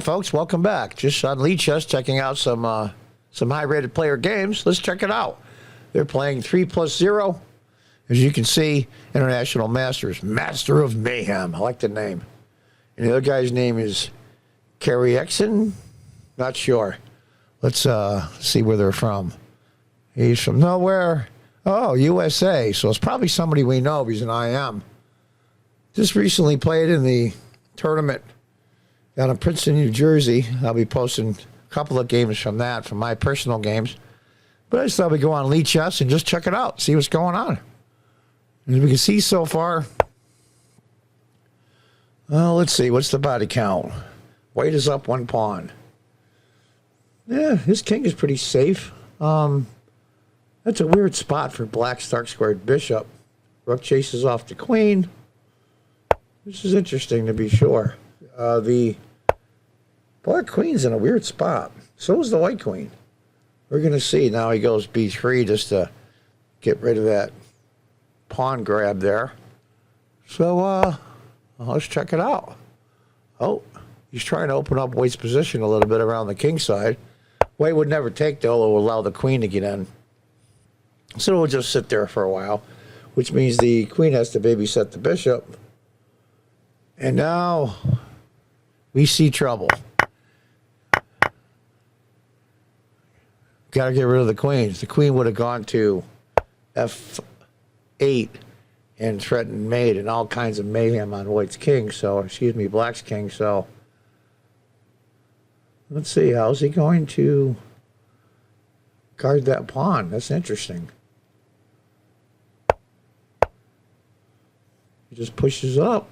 Hi, folks. Welcome back. Just on Lichess, checking out some high-rated player games. Let's check it out. They're playing 3+0. As you can see, International Masters, Master of Mayhem. I like the name. And the other guy's name is Kerry Exon. Not sure. Let's see where they're from. He's from nowhere. Oh, USA. So it's probably somebody we know. He's an IM. Just recently played in the tournament down in Princeton, New Jersey. I'll be posting a couple of games from that, from my personal games. But I just thought we'd go on Lichess and just check it out, see what's going on. As we can see so far, well, let's see, what's the body count? White is up 1 pawn. Yeah, his king is pretty safe. That's a weird spot for black dark-squared bishop. Rook chases off the queen. This is interesting to be sure. The black queen's in a weird spot. So is the white queen. We're going to see. Now he goes b3 just to get rid of that pawn grab there. So let's check it out. Oh, he's trying to open up white's position a little bit around the king side. White would never take, though. It will allow the queen to get in. So we'll just sit there for a while, which means the queen has to babysit the bishop. And now we see trouble. Got to get rid of the queens. The queen would have gone to f8 and threatened mate and all kinds of mayhem on white's king. So, excuse me, black's king. So, let's see. How's he going to guard that pawn? That's interesting. He just pushes up.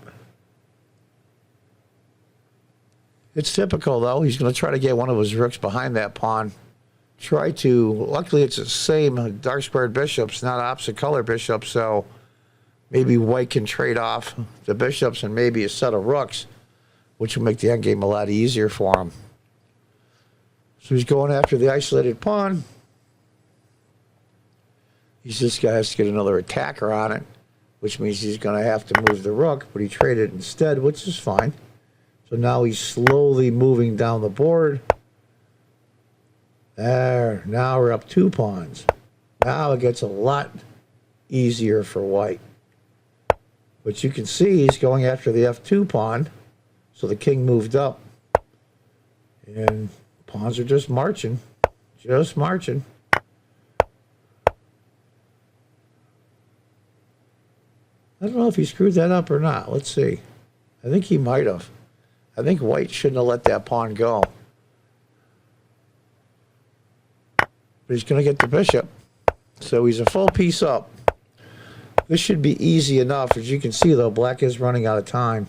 It's typical, though. He's going to try to get one of his rooks behind that pawn. Try to, luckily it's the same dark squared bishops, not opposite color bishops, so maybe white can trade off the bishops and maybe a set of rooks, which will make the endgame a lot easier for him. So he's going after the isolated pawn. He's just going to have to get another attacker on it, which means he's going to have to move the rook, but he traded instead, which is fine. So now he's slowly moving down the board. There, now we're up 2 pawns. Now it gets a lot easier for white. But you can see he's going after the f2 pawn. So the king moved up. And pawns are just marching. Just marching. I don't know if he screwed that up or not. Let's see. I think he might have. I think white shouldn't have let that pawn go. But he's going to get the bishop. So he's a full piece up. This should be easy enough. As you can see, though, black is running out of time.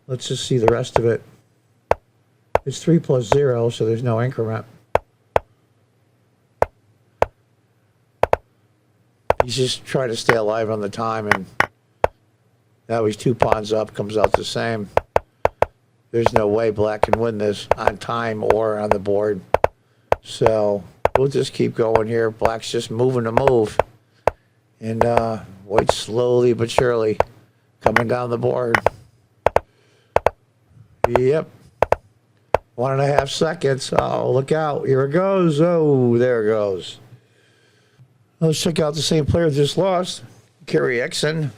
Let's just see the rest of it. It's 3+0, so there's no increment. He's just trying to stay alive on the time, and now he's 2 pawns up, comes out the same. There's no way black can win this on time or on the board. So we'll just keep going here. Black's just moving to move. And white slowly but surely coming down the board. Yep. 1.5 seconds. Oh, look out. Here it goes. Oh, there it goes. Let's check out the same player just lost. Kerry Exon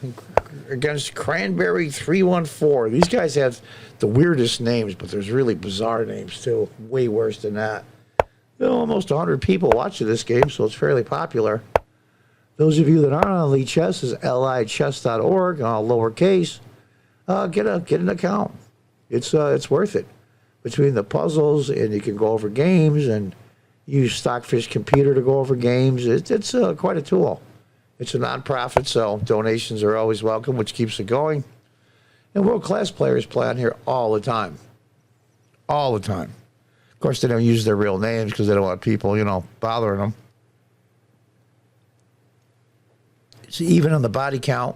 against Cranberry 314. These guys have the weirdest names, but there's really bizarre names too. Way worse than that. There are almost 100 people watching this game, so it's fairly popular. Those of you that aren't on Lichess, is lichess.org, all lowercase. Get an account. It's worth it. Between the puzzles, and you can go over games and use Stockfish Computer to go over games. It's quite a tool. It's a nonprofit, so donations are always welcome, which keeps it going. And world-class players play on here all the time. All the time. Of course, they don't use their real names because they don't want people, bothering them. It's even on the body count.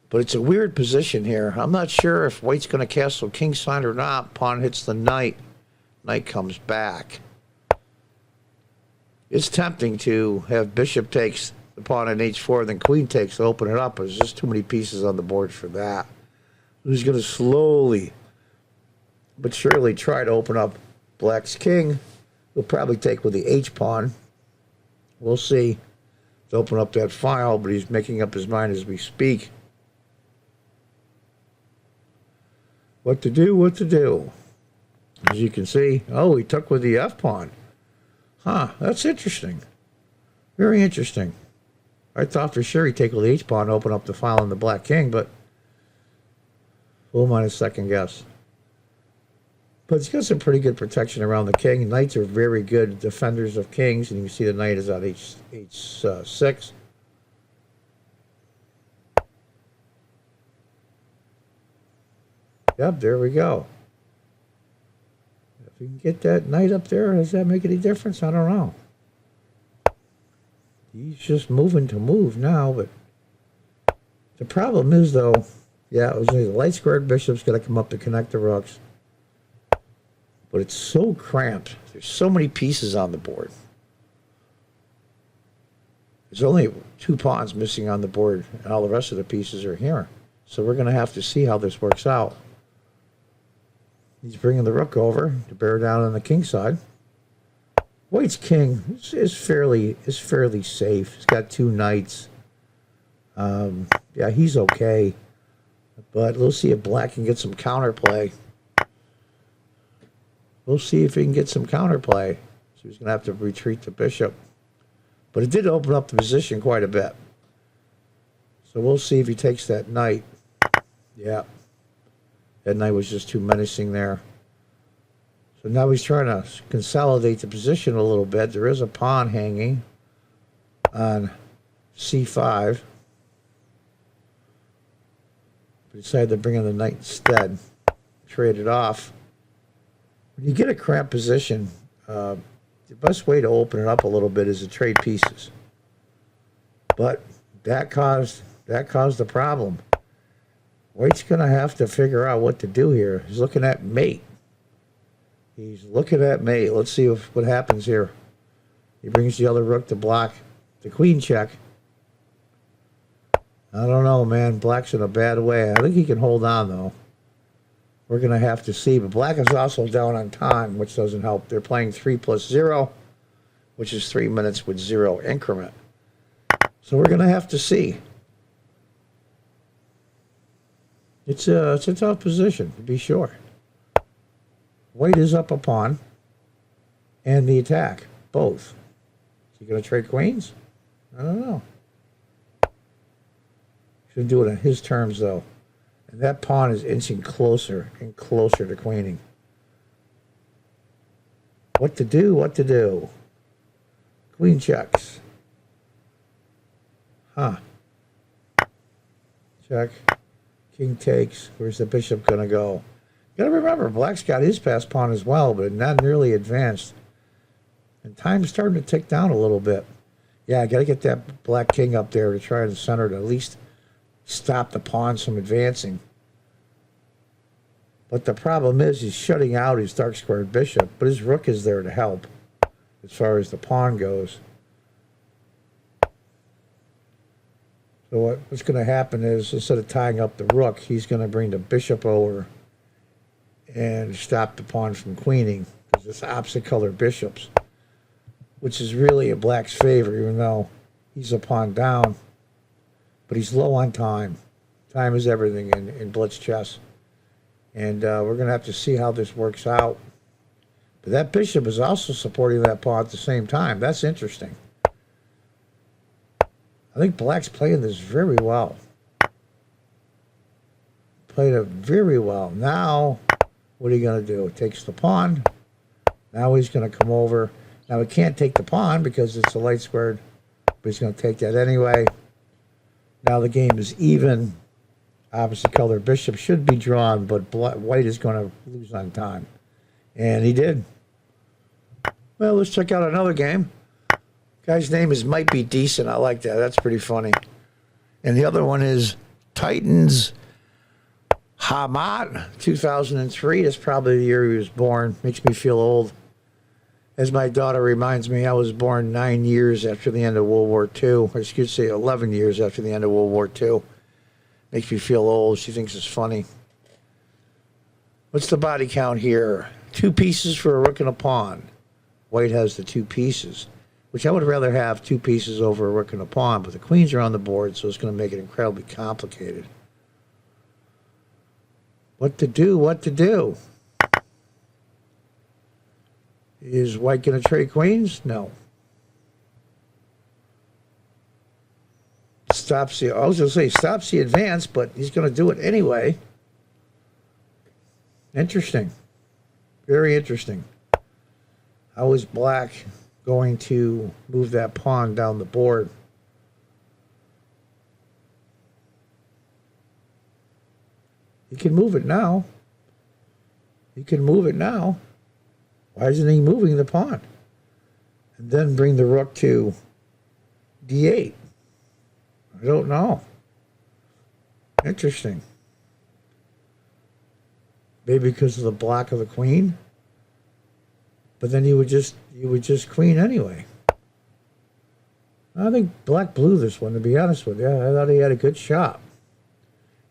But it's a weird position here. I'm not sure if white's going to castle kingside or not. Pawn hits the knight. Knight comes back. It's tempting to have bishop takes the pawn on h4, then queen takes to open it up. There's just too many pieces on the board for that. He's going to slowly but surely try to open up black's king. He'll probably take with the H pawn. We'll see. To open up that file, but he's making up his mind as we speak. What to do, what to do. As you can see, oh, he took with the F pawn. Huh, that's interesting. Very interesting. I thought for sure he'd take with the H pawn, open up the file on the black king, but who am I to second guess? But he's got some pretty good protection around the king. Knights are very good defenders of kings, and you can see the knight is on H6. Yep, there we go. If we can get that knight up there, does that make any difference? I don't know. He's just moving to move now, but the problem is, though, yeah, it was the light squared bishop's got to come up to connect the rooks. But it's so cramped. There's so many pieces on the board. There's only 2 pawns missing on the board, and all the rest of the pieces are here. So we're going to have to see how this works out. He's bringing the rook over to bear down on the king side. White's king is fairly safe. He's got 2 knights. Yeah, he's okay. But we'll see if black can get some counterplay. We'll see if he can get some counterplay. So he's going to have to retreat the bishop. But it did open up the position quite a bit. So we'll see if he takes that knight. Yeah. That knight was just too menacing there. So now he's trying to consolidate the position a little bit. There is a pawn hanging on C5. But decided to bring in the knight instead. Trade it off. When you get a cramped position, the best way to open it up a little bit is to trade pieces. But that caused the problem. White's going to have to figure out what to do here. He's looking at mate. He's looking at mate. Let's see what happens here. He brings the other rook to block the queen check. I don't know, man. Black's in a bad way. I think he can hold on, though. We're going to have to see. But black is also down on time, which doesn't help. They're playing 3+0, which is 3 minutes with 0 increment. So we're going to have to see. It's a tough position, to be sure. White is up a pawn and the attack, both. Is he going to trade queens? I don't know. Should do it on his terms, though. And that pawn is inching closer and closer to queening. What to do? What to do? Queen checks. Huh. Check. King takes. Where's the bishop going to go? You got to remember, black's got his passed pawn as well, but not nearly advanced. And time's starting to tick down a little bit. Yeah, I got to get that black king up there to try to center to at least stop the pawns from advancing. But the problem is he's shutting out his dark squared bishop, but his rook is there to help as far as the pawn goes. So what's going to happen is, instead of tying up the rook, he's going to bring the bishop over and stop the pawn from queening. There's this opposite color bishops, which is really in black's favor, even though he's a pawn down. But he's low on time. Time is everything in blitz chess. And we're going to have to see how this works out. But that bishop is also supporting that pawn at the same time. That's interesting. I think black's playing this very well. Played it very well. Now, what are you going to do? Takes the pawn. Now he's going to come over. Now he can't take the pawn because it's a light squared, but he's going to take that anyway. Now the game is even. Opposite color bishop should be drawn, but white is going to lose on time. And he did. Well, let's check out another game. Guy's name is Might Be Decent. I like that. That's pretty funny. And the other one is Titans Hamad, 2003. That's probably the year he was born. Makes me feel old. As my daughter reminds me, I was born 9 years after the end of World War II. Or excuse me, 11 years after the end of World War II. Makes me feel old. She thinks it's funny. What's the body count here? 2 pieces for a rook and a pawn. White has the 2 pieces, which I would rather have 2 pieces over a rook and a pawn, but the queens are on the board, so it's going to make it incredibly complicated. What to do? What to do? Is White going to trade queens? No. Stops the, I was going to say stops the advance, but he's going to do it anyway. Interesting. Very interesting. How is Black going to move that pawn down the board? He can move it now. He can move it now. Why isn't he moving the pawn? And then bring the rook to d8. I don't know. Interesting. Maybe because of the block of the queen. But then you would just queen anyway. I think Black blew this one, to be honest with you. I thought he had a good shot.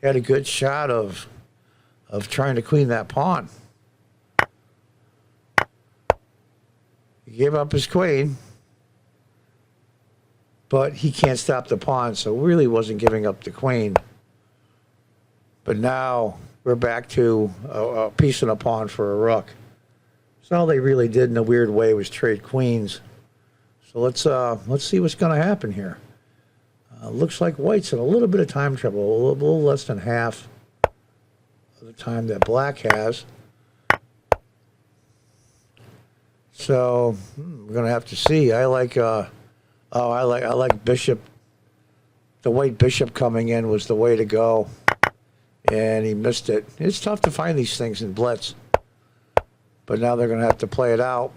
He had a good shot of trying to queen that pawn. He gave up his queen, but he can't stop the pawn, so really wasn't giving up the queen. But now we're back to a piece and a pawn for a rook. So all they really did in a weird way was trade queens. So let's see what's going to happen here. Looks like White's in a little bit of time trouble, a little less than half of the time that Black has. So we're going to have to see. I like Bishop. The White Bishop coming in was the way to go, and he missed it. It's tough to find these things in Blitz, but now they're going to have to play it out.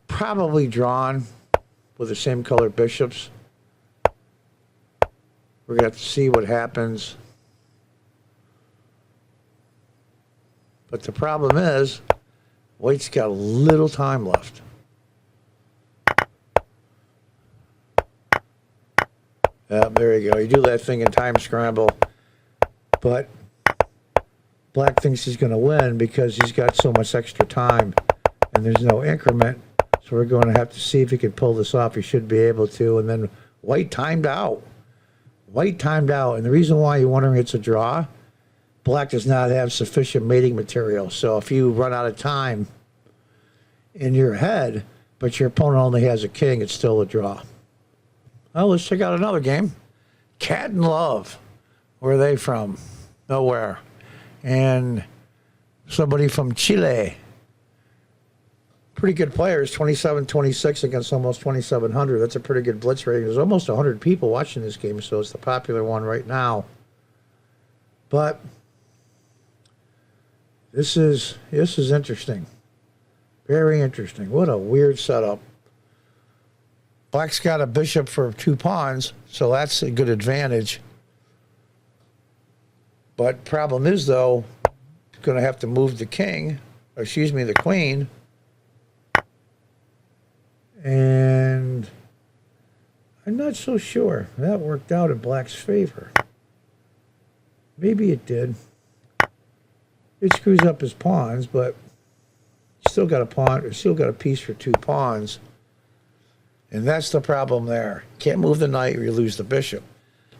Probably drawn with the same color bishops. We're going to have to see what happens. But the problem is, White's got a little time left. There you go. You do that thing in time scramble. But Black thinks he's going to win because he's got so much extra time. And there's no increment. So we're going to have to see if he can pull this off. He should be able to. And then White timed out. White timed out. And the reason why you're wondering it's a draw, Black does not have sufficient mating material. So if you run out of time in your head, but your opponent only has a king, it's still a draw. Well, let's check out another game. Cat and Love. Where are they from? Nowhere. And somebody from Chile. Pretty good players, 27-26 against almost 2,700. That's a pretty good blitz rating. There's almost 100 people watching this game, so it's the popular one right now. But this is interesting. Very interesting. What a weird setup. Black's got a bishop for 2 pawns, so that's a good advantage. But problem is, though, going to have to move the king, or excuse me, the queen. And I'm not so sure. That worked out in Black's favor. Maybe it did. It screws up his pawns, but still got a pawn, or still got a piece for 2 pawns. And that's the problem there. Can't move the knight or you lose the bishop.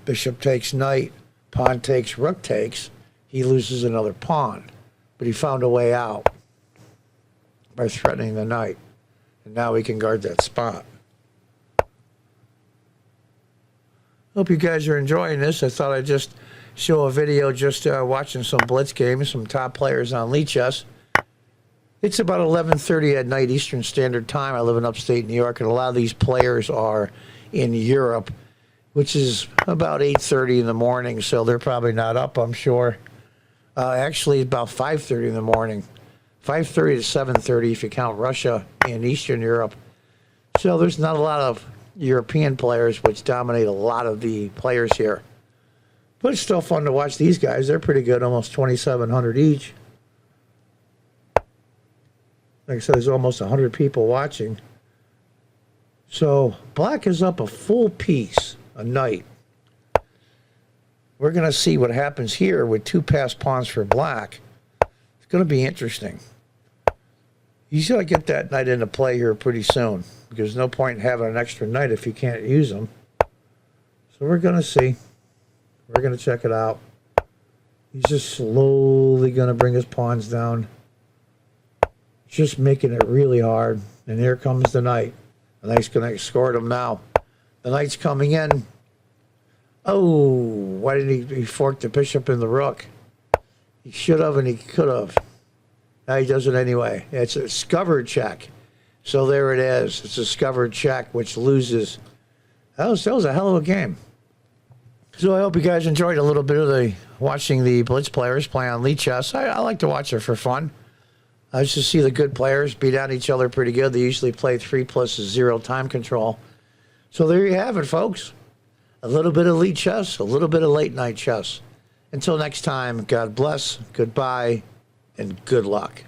Bishop takes knight, pawn takes, rook takes. He loses another pawn. But he found a way out by threatening the knight. And now he can guard that spot. Hope you guys are enjoying this. I thought I'd just show a video just watching some blitz games, some top players on Lichess. It's about 11:30 at night Eastern Standard Time. I live in upstate New York, and a lot of these players are in Europe, which is about 8:30 in the morning, so they're probably not up, I'm sure. Actually, about 5:30 in the morning. 5:30 to 7:30 if you count Russia and Eastern Europe. So there's not a lot of European players, which dominate a lot of the players here. But it's still fun to watch these guys. They're pretty good, almost 2,700 each. Like I said, there's almost 100 people watching. So Black is up a full piece, a knight. We're going to see what happens here with 2 passed pawns for Black. going to be interesting. He's going to get that knight into play here pretty soon, because no point in having an extra knight if you can't use them. So we're going to see. We're going to check it out. He's just slowly going to bring his pawns down. Just making it really hard. And here comes the knight. The knight's going to escort him now. The knight's coming in. Oh, why didn't he fork the bishop and the rook? He should have and he could have. Now he does it anyway. It's a discovered check. So there it is. It's a discovered check, which loses. That was a hell of a game. So I hope you guys enjoyed a little bit of watching the Blitz players play on Lichess. I like to watch it for fun. I just see the good players beat out each other pretty good. They usually play 3+0 time control. So there you have it, folks. A little bit of Lichess, a little bit of late night chess. Until next time, God bless, goodbye, and good luck.